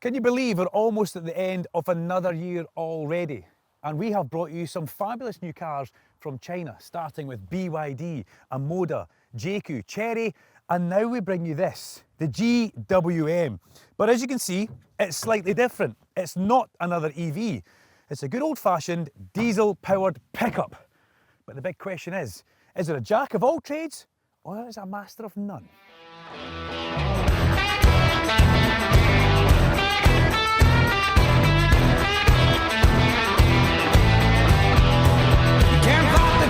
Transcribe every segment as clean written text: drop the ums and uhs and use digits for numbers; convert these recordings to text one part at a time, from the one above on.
Can you believe we're almost at the end of another year already? And we have brought you some fabulous new cars from China, starting with BYD, Amoda, JQ, Chery, and now we bring you this, the GWM. But as you can see, it's slightly different. It's not another EV. It's a good old-fashioned diesel-powered pickup. But the big question is it a jack of all trades or is it a master of none?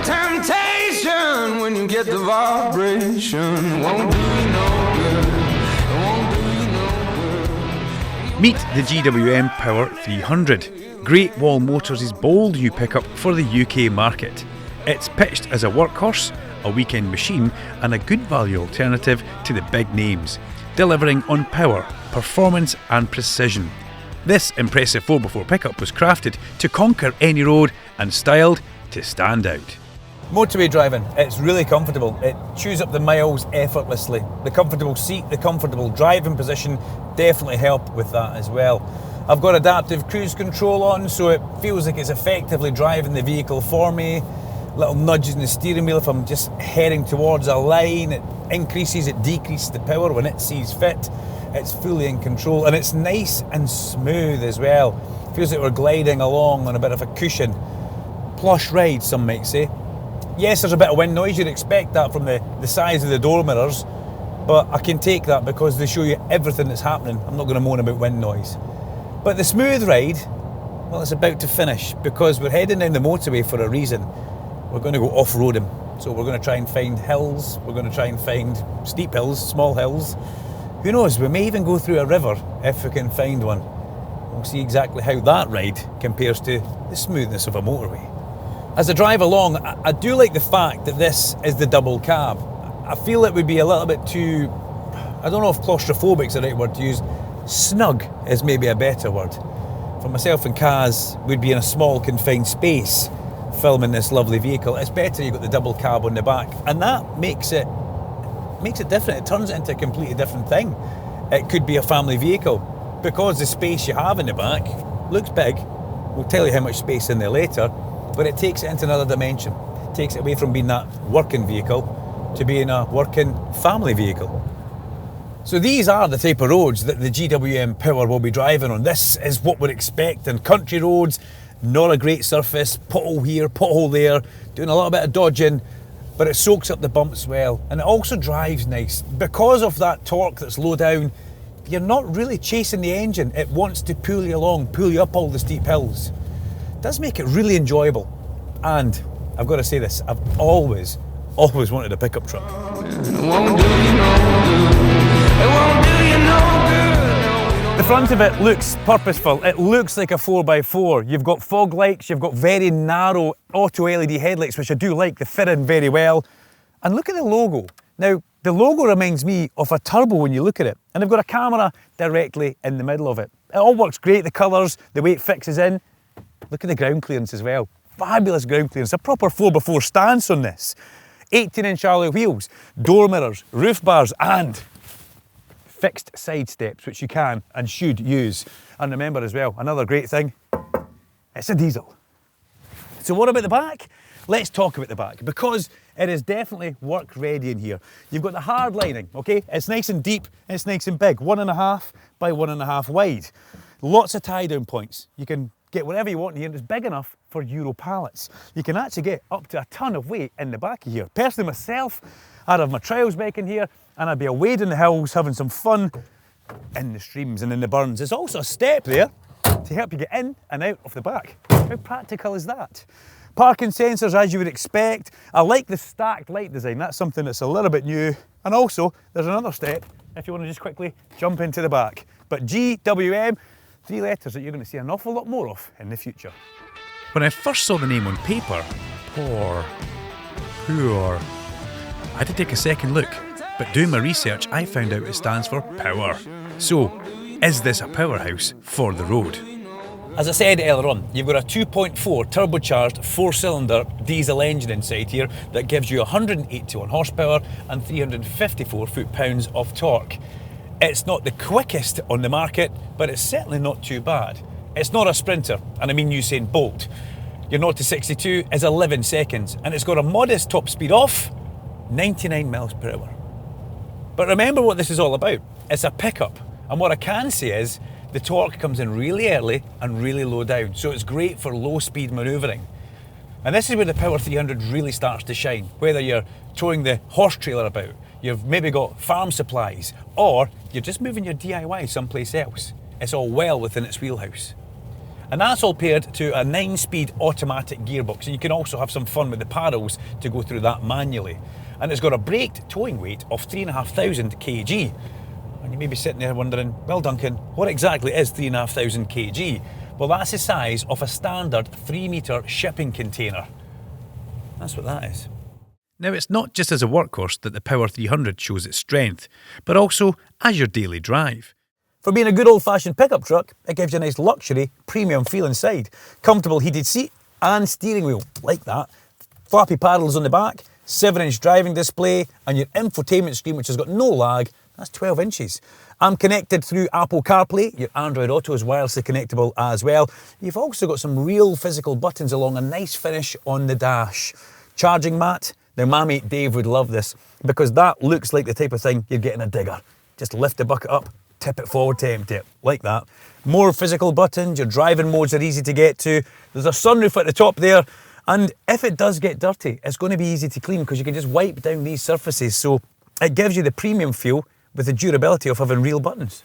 Temptation when you get the vibration won't do you no good. It won't do you no good. Meet the GWM Power 300, Great Wall Motors' bold new pickup for the UK market. It's pitched as a workhorse, a weekend machine and a good value alternative to the big names, delivering on power, performance and precision. This impressive 4x4 pickup was crafted to conquer any road and styled to stand out. Motorway driving, it's really comfortable. It chews up the miles effortlessly. The comfortable seat, the comfortable driving position definitely help with that as well. I've got adaptive cruise control on, so it feels like it's effectively driving the vehicle for me. Little nudges in the steering wheel if I'm just heading towards a line. It increases, it decreases the power when it sees fit. It's fully in control and it's nice and smooth as well. Feels like we're gliding along on a bit of a cushion. Plush ride, some might say. Yes, there's a bit of wind noise, you'd expect that from the size of the door mirrors, but I can take that because they show you everything that's happening. I'm not going to moan about wind noise. But the smooth ride, well, it's about to finish because we're heading down the motorway for a reason. We're going to go off-roading. So we're going to try and find hills, we're going to try and find steep hills, small hills. Who knows, we may even go through a river if we can find one. We'll see exactly how that ride compares to the smoothness of a motorway. As I drive along, I do like the fact that this is the double cab. I feel it would be a little bit too, I don't know if claustrophobic is the right word to use, snug is maybe a better word. For myself and Kaz, we'd be in a small confined space filming this lovely vehicle. It's better you've got the double cab on the back, and that makes it different. It turns it into a completely different thing. It could be a family vehicle because the space you have in the back looks big. We'll tell you how much space in there later. But it takes it into another dimension. It takes it away from being that working vehicle to being a working family vehicle. So these are the type of roads that the GWM Power will be driving on. This is what we're expecting. Country roads, not a great surface, pothole here, pothole there, doing a little bit of dodging, but it soaks up the bumps well. And it also drives nice. Because of that torque that's low down, you're not really chasing the engine. It wants to pull you along, pull you up all the steep hills. Does make it really enjoyable. And I've got to say this, I've always wanted a pickup truck. The front of it looks purposeful. It looks like a 4x4. You've got fog lights, you've got very narrow auto LED headlights, which I do like. They fit in very well. And look at the logo. Now, the logo reminds me of a turbo when you look at it. And they've got a camera directly in the middle of it. It all works great, the colours, the way it fixes in. Look at the ground clearance as well. Fabulous ground clearance, a proper 4x4 stance on this. 18-inch alloy wheels, door mirrors, roof bars and fixed side steps, which you can and should use. And remember as well, another great thing, it's a diesel. So what about the back? Let's talk about the back because it is definitely work ready in here. You've got the hard lining, okay? It's nice and deep, it's nice and big, 1.5 by 1.5 wide. Lots of tie down points. You can get whatever you want in here, and it's big enough for Euro pallets. You can actually get up to a ton of weight in the back of here. Personally myself, I'd have my trials bike in here and I'd be away in the hills having some fun in the streams and in the burns. There's also a step there to help you get in and out of the back. How practical is that? Parking sensors as you would expect. I like the stacked light design, that's something that's a little bit new. And also, there's another step if you want to just quickly jump into the back. But GWM, 3 letters that you're going to see an awful lot more of in the future. When I first saw the name on paper, poor, I had to take a second look, but doing my research I found out it stands for power. So, is this a powerhouse for the road? As I said earlier on, you've got a 2.4 turbocharged 4-cylinder diesel engine inside here that gives you 181 horsepower and 354 foot-pounds of torque. It's not the quickest on the market, but it's certainly not too bad. It's not a sprinter, and I mean Usain Bolt. Your 0 to 62 is 11 seconds, and it's got a modest top speed of 99 miles per hour. But remember what this is all about. It's a pickup, and what I can say is the torque comes in really early and really low down, so it's great for low speed manoeuvring. And this is where the Power 300 really starts to shine, whether you're towing the horse trailer about, you've maybe got farm supplies, or you're just moving your DIY someplace else. It's all well within its wheelhouse. And that's all paired to a 9-speed automatic gearbox, and you can also have some fun with the paddles to go through that manually. And it's got a braked towing weight of 3,500 kg. And you may be sitting there wondering, well Duncan, what exactly is 3,500 kg? Well, that's the size of a standard 3-metre shipping container. That's what that is. Now, it's not just as a workhorse that the Power 300 shows its strength, but also as your daily drive. For being a good old-fashioned pickup truck, it gives you a nice luxury, premium feel inside. Comfortable heated seat and steering wheel, like that. Flappy paddles on the back, 7-inch driving display, and your infotainment screen, which has got no lag, that's 12 inches. I'm connected through Apple CarPlay. Your Android Auto is wirelessly connectable as well. You've also got some real physical buttons along a nice finish on the dash. Charging mat. Now my mate Dave would love this because that looks like the type of thing you'd get in a digger. Just lift the bucket up, tip it forward to empty it, like that. More physical buttons, your driving modes are easy to get to. There's a sunroof at the top there, and if it does get dirty, it's going to be easy to clean because you can just wipe down these surfaces, so it gives you the premium feel with the durability of having real buttons.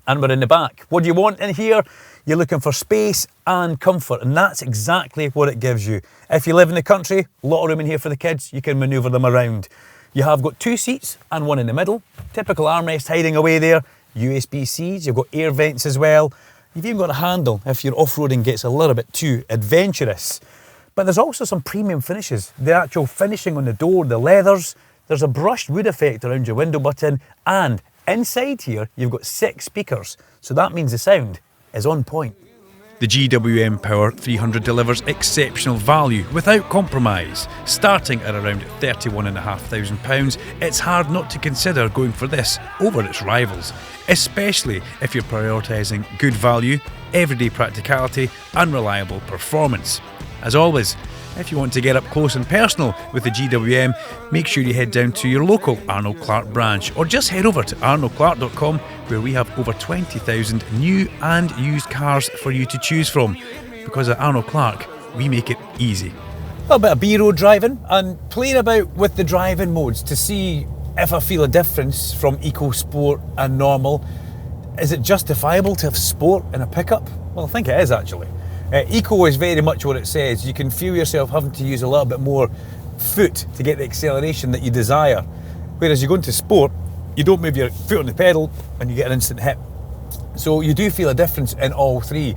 And we're in the back. What do you want in here? You're looking for space and comfort, and that's exactly what it gives you. If you live in the country, a lot of room in here for the kids, you can manoeuvre them around. You have got 2 seats and 1 in the middle. Typical armrest hiding away there. USB-Cs, you've got air vents as well. You've even got a handle if your off-roading gets a little bit too adventurous. But there's also some premium finishes. The actual finishing on the door, the leathers. There's a brushed wood effect around your window button, and inside here you've got 6 speakers, so that means the sound is on point. The GWM Power 300 delivers exceptional value without compromise. Starting at around £31,500, it's hard not to consider going for this over its rivals, especially if you're prioritising good value, everyday practicality and reliable performance. As always, if you want to get up close and personal with the GWM, make sure you head down to your local Arnold Clark branch, or just head over to arnoldclark.com, where we have over 20,000 new and used cars for you to choose from. Because at Arnold Clark, we make it easy. A little bit of B-road driving and playing about with the driving modes to see if I feel a difference from Eco, Sport and Normal. Is it justifiable to have Sport in a pickup? Well, I think it is actually. Eco is very much what it says. You can feel yourself having to use a little bit more foot to get the acceleration that you desire. Whereas you go into Sport, you don't move your foot on the pedal and you get an instant hit. So you do feel a difference in all three.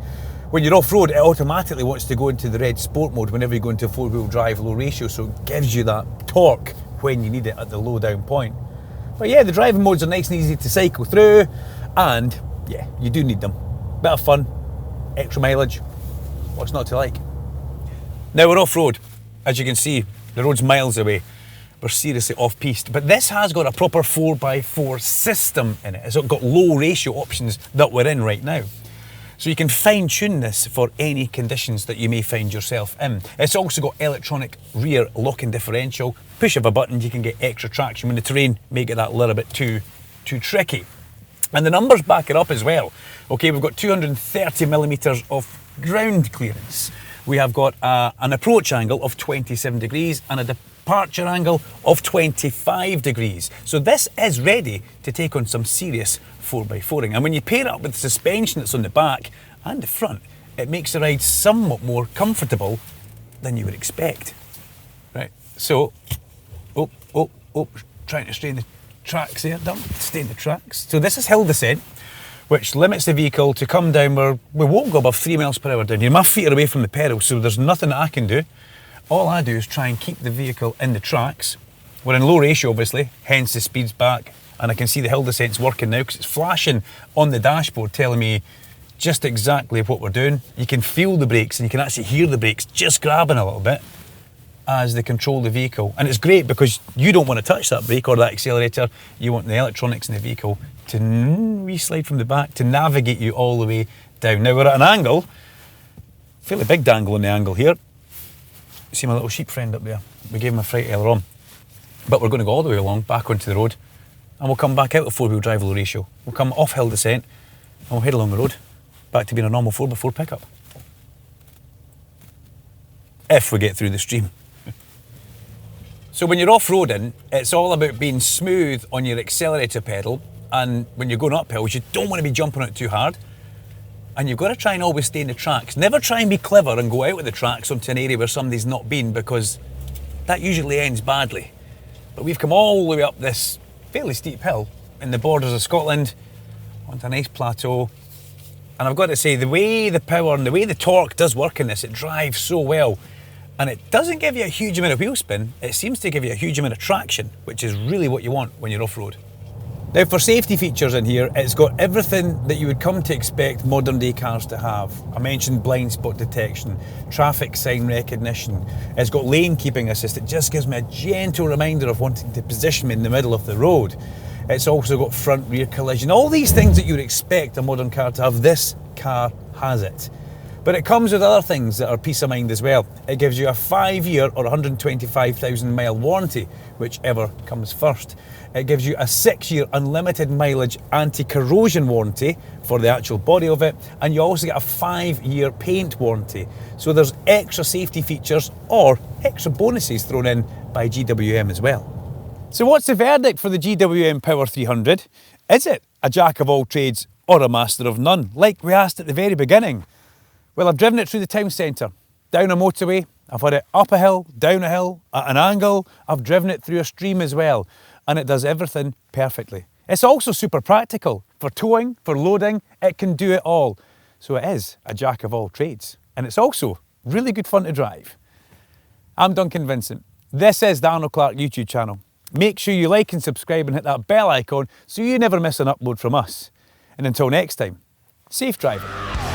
When you're off-road, it automatically wants to go into the red Sport mode whenever you go into 4-wheel drive low ratio, so it gives you that torque when you need it at the low down point. But yeah, the driving modes are nice and easy to cycle through, and yeah, you do need them. Bit of fun, extra mileage. What's not to like? Now we're off-road. As you can see, the road's miles away. We're seriously off-piste. But this has got a proper 4x4 system in it. It's got low ratio options that we're in right now. So you can fine-tune this for any conditions that you may find yourself in. It's also got electronic rear locking differential. Push of a button, you can get extra traction when the terrain may get that little bit too tricky. And the numbers back it up as well. Okay, we've got 230 millimetres of ground clearance. We have got an approach angle of 27 degrees and a departure angle of 25 degrees. So this is ready to take on some serious 4x4ing. And when you pair it up with the suspension that's on the back and the front, it makes the ride somewhat more comfortable than you would expect. Right, so, trying to stay in the tracks there, don't stay in the tracks. So this is hill descent, which limits the vehicle to come down where we won't go above 3 miles per hour down here. My feet are away from the pedals, so there's nothing that I can do. All I do is try and keep the vehicle in the tracks. We're in low ratio, obviously, hence the speed's back, and I can see the hill descent's working now because it's flashing on the dashboard telling me just exactly what we're doing. You can feel the brakes and you can actually hear the brakes just grabbing a little bit. as they control the vehicle. And it's great because you don't want to touch that brake or that accelerator. You want the electronics in the vehicle to re-slide from the back to navigate you all the way down. Now we're at an angle, fairly big angle on the angle here. See my little sheep friend up there? We gave him a fright earlier on. But we're going to go all the way along, back onto the road, and we'll come back out of four-wheel drive low ratio. We'll come off hill descent, and we'll head along the road, back to being a normal 4x4 pickup. If we get through the stream. So when you're off-roading, it's all about being smooth on your accelerator pedal, and when you're going up hills, you don't want to be jumping out too hard, and you've got to try and always stay in the tracks. Never try and be clever and go out of the tracks onto an area where somebody's not been, because that usually ends badly. But we've come all the way up this fairly steep hill in the borders of Scotland onto a nice plateau. And I've got to say, the way the power and the way the torque does work in this, it drives so well. And it doesn't give you a huge amount of wheel spin, it seems to give you a huge amount of traction, which is really what you want when you're off-road. Now for safety features in here, it's got everything that you would come to expect modern day cars to have. I mentioned blind spot detection, traffic sign recognition, it's got lane keeping assist, it just gives me a gentle reminder of wanting to position me in the middle of the road. It's also got front rear collision, all these things that you would expect a modern car to have, this car has it. But it comes with other things that are peace of mind as well. It gives you a 5-year or 125,000 mile warranty, whichever comes first. It gives you a 6-year unlimited mileage anti-corrosion warranty for the actual body of it, and you also get a 5-year paint warranty. So there's extra safety features or extra bonuses thrown in by GWM as well. So what's the verdict for the GWM Power 300? Is it a jack of all trades or a master of none, like we asked at the very beginning? Well, I've driven it through the town centre, down a motorway, I've had it up a hill, down a hill, at an angle, I've driven it through a stream as well, and it does everything perfectly. It's also super practical. For towing, for loading, it can do it all. So it is a jack of all trades, and it's also really good fun to drive. I'm Duncan Vincent. This is the Arnold Clark YouTube channel. Make sure you like and subscribe and hit that bell icon so you never miss an upload from us. And until next time, safe driving.